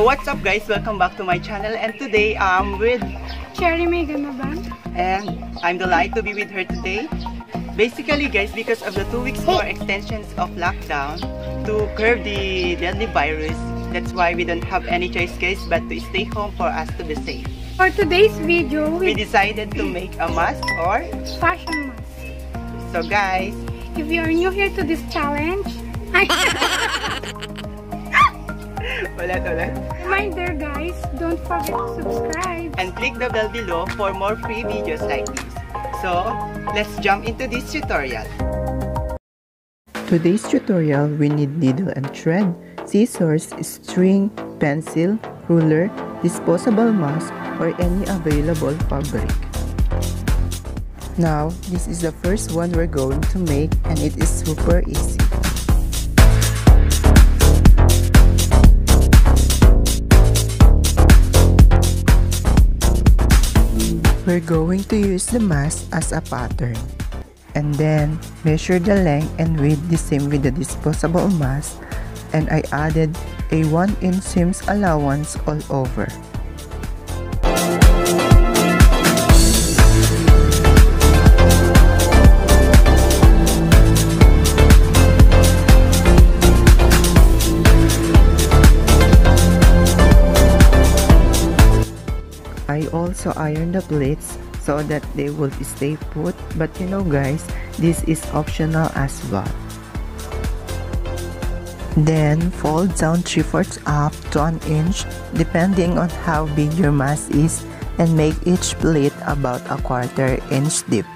what's up guys, welcome back to my channel, and today I'm with Cherry Megan Naban, and I'm delighted to be with her today. Basically guys, because of the 2 weeks more extensions of lockdown to curb the deadly virus, that's why we don't have any choice guys but to stay home for us to be safe. For today's video, we decided to make a mask or fashion mask. So guys, if you are new here to this challenge, reminder guys, don't forget to subscribe and click the bell below for more free videos like this. So let's jump into this tutorial. Today's tutorial, we need needle and thread, scissors, string, pencil, ruler, disposable mask, or any available fabric. Now, this is the first one we're going to make, and it is super easy. We're going to use the mask as a pattern, and then measure the length and width the same with the disposable mask, and I added a 1-inch seams allowance all over. I also ironed the pleats so that they would stay put, but you know guys, this is optional as well. Then fold down 3/4 up to 1 inch depending on how big your mask is, and make each pleat about a 1/4 inch deep.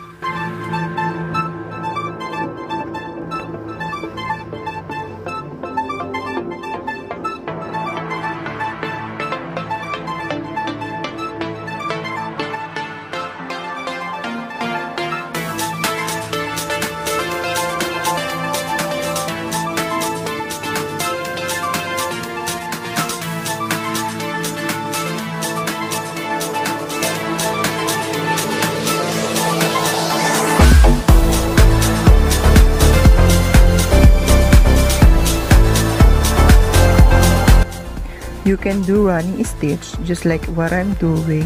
You can do running stitch just like what I'm doing,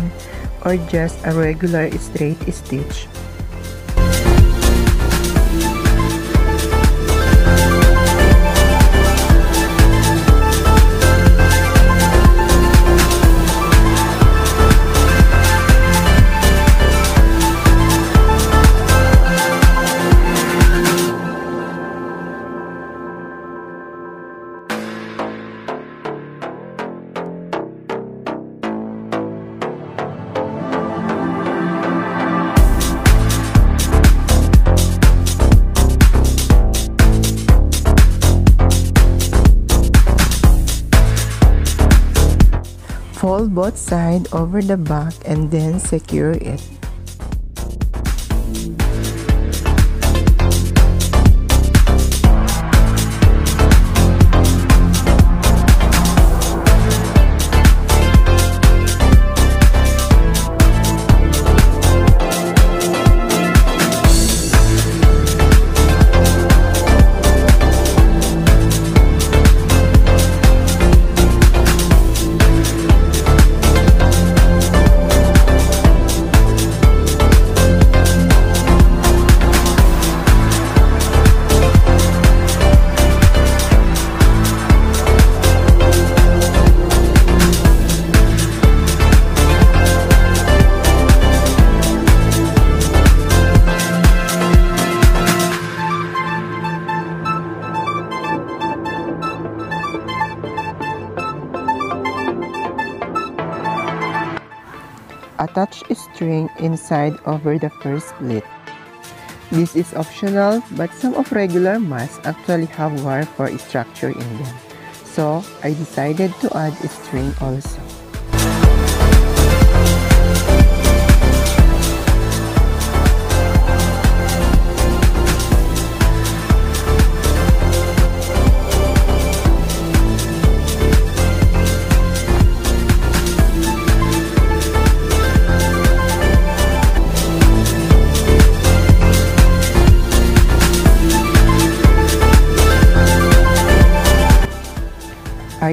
or just a regular straight stitch. Fold both sides over the back and then secure it. Attach a string inside over the first pleat. This is optional, but some of regular masks actually have wire for structure in them, so I decided to add a string also.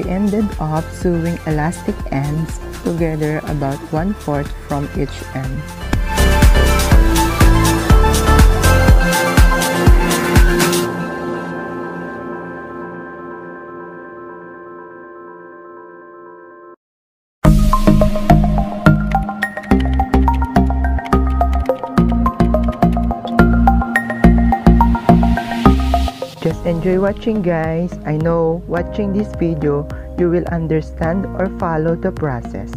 I ended up sewing elastic ends together about 1/4 from each end. Just enjoy watching, guys. I know watching this video, you will understand or follow the process.